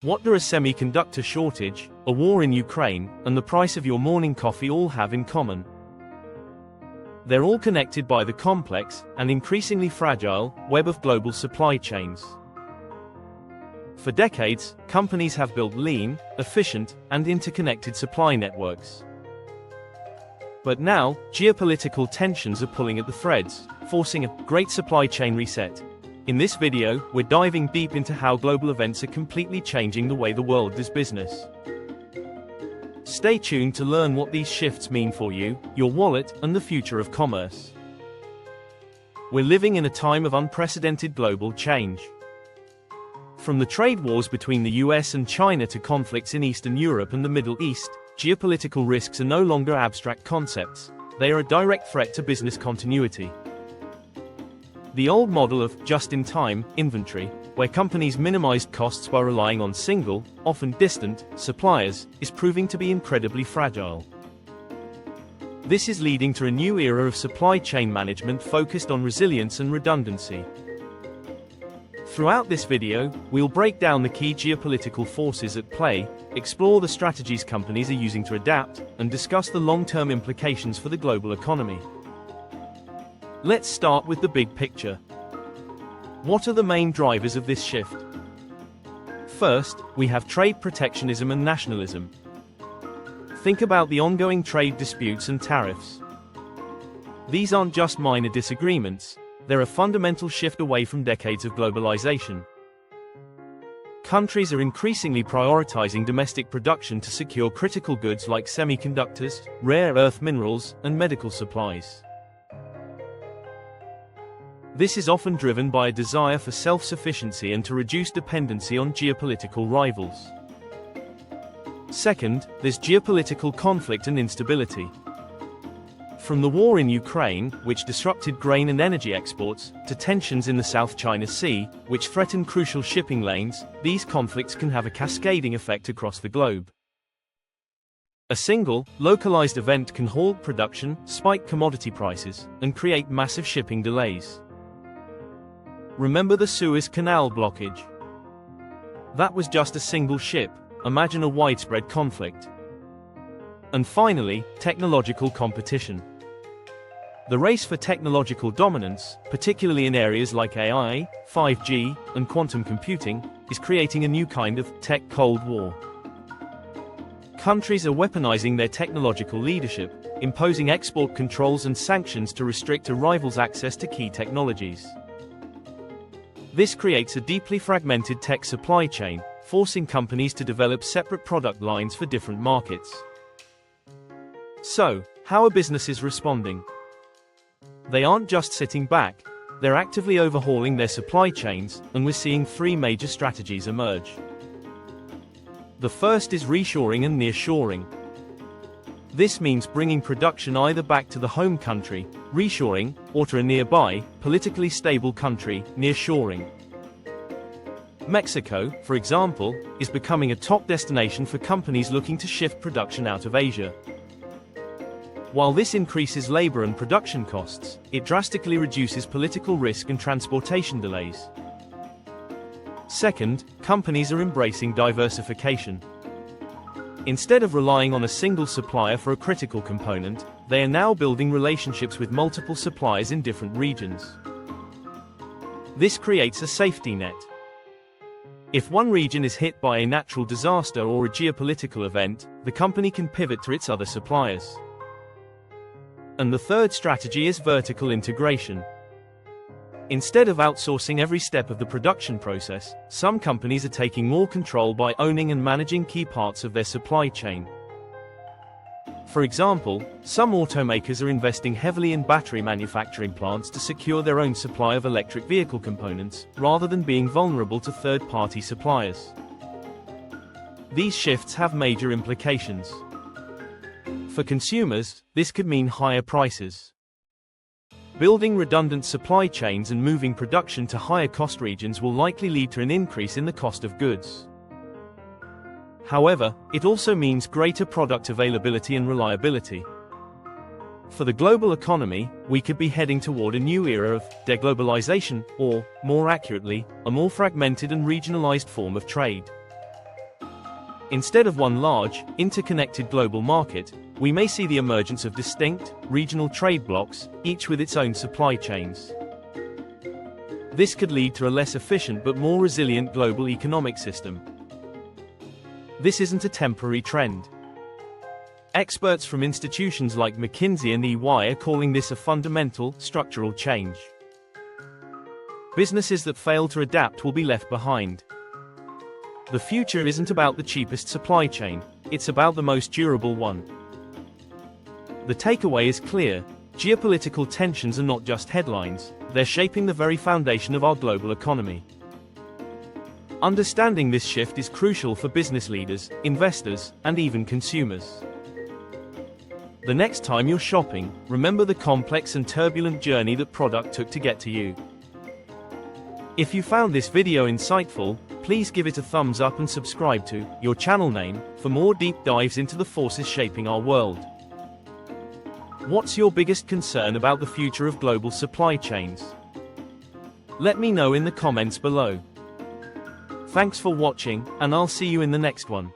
What do a semiconductor shortage, a war in Ukraine, and the price of your morning coffee all have in common? They're all connected by the complex, and increasingly fragile, web of global supply chains. For decades, companies have built lean, efficient, and interconnected supply networks. But now, geopolitical tensions are pulling at the threads, forcing a great supply chain reset. In this video, we're diving deep into how global events are completely changing the way the world does business. Stay tuned to learn what these shifts mean for you, your wallet, and the future of commerce. We're living in a time of unprecedented global change. From the trade wars between the US and China to conflicts in Eastern Europe and the Middle East, geopolitical risks are no longer abstract concepts. They are a direct threat to business continuity. The old model of just-in-time inventory, where companies minimized costs by relying on single, often distant, suppliers, is proving to be incredibly fragile. This is leading to a new era of supply chain management focused on resilience and redundancy. Throughout this video, we'll break down the key geopolitical forces at play, explore the strategies companies are using to adapt, and discuss the long-term implications for the global economy. Let's start with the big picture. What are the main drivers of this shift? First, we have trade protectionism and nationalism. Think about the ongoing trade disputes and tariffs. These aren't just minor disagreements, they're a fundamental shift away from decades of globalization. Countries are increasingly prioritizing domestic production to secure critical goods like semiconductors, rare earth minerals, and medical supplies. This is often driven by a desire for self-sufficiency and to reduce dependency on geopolitical rivals. Second, there's geopolitical conflict and instability. From the war in Ukraine, which disrupted grain and energy exports, to tensions in the South China Sea, which threaten crucial shipping lanes, these conflicts can have a cascading effect across the globe. A single, localized event can halt production, spike commodity prices, and create massive shipping delays. Remember the Suez Canal blockage? That was just a single ship. Imagine a widespread conflict. And finally, technological competition. The race for technological dominance, particularly in areas like AI, 5G, and quantum computing, is creating a new kind of tech Cold War. Countries are weaponizing their technological leadership, imposing export controls and sanctions to restrict a rival's access to key technologies. This creates a deeply fragmented tech supply chain, forcing companies to develop separate product lines for different markets. So, how are businesses responding? They aren't just sitting back, they're actively overhauling their supply chains, and we're seeing three major strategies emerge. The first is reshoring and nearshoring. This means bringing production either back to the home country, reshoring, or to a nearby, politically stable country, nearshoring. Mexico, for example, is becoming a top destination for companies looking to shift production out of Asia. While this increases labor and production costs, it drastically reduces political risk and transportation delays. Second, companies are embracing diversification. Instead of relying on a single supplier for a critical component, they are now building relationships with multiple suppliers in different regions. This creates a safety net. If one region is hit by a natural disaster or a geopolitical event, the company can pivot to its other suppliers. And the third strategy is vertical integration. Instead of outsourcing every step of the production process, some companies are taking more control by owning and managing key parts of their supply chain. For example, some automakers are investing heavily in battery manufacturing plants to secure their own supply of electric vehicle components, rather than being vulnerable to third-party suppliers. These shifts have major implications. For consumers, this could mean higher prices. Building redundant supply chains and moving production to higher cost regions will likely lead to an increase in the cost of goods. However, it also means greater product availability and reliability. For the global economy, we could be heading toward a new era of deglobalization, or, more accurately, a more fragmented and regionalized form of trade. Instead of one large, interconnected global market, we may see the emergence of distinct, regional trade blocs, each with its own supply chains. This could lead to a less efficient but more resilient global economic system. This isn't a temporary trend. Experts from institutions like McKinsey and EY are calling this a fundamental, structural change. Businesses that fail to adapt will be left behind. The future isn't about the cheapest supply chain, it's about the most durable one. The takeaway is clear: geopolitical tensions are not just headlines, they're shaping the very foundation of our global economy. Understanding this shift is crucial for business leaders, investors, and even consumers. The next time you're shopping, remember the complex and turbulent journey that product took to get to you. If you found this video insightful, please give it a thumbs up and subscribe to your channel name for more deep dives into the forces shaping our world. What's your biggest concern about the future of global supply chains? Let me know in the comments below. Thanks for watching, and I'll see you in the next one.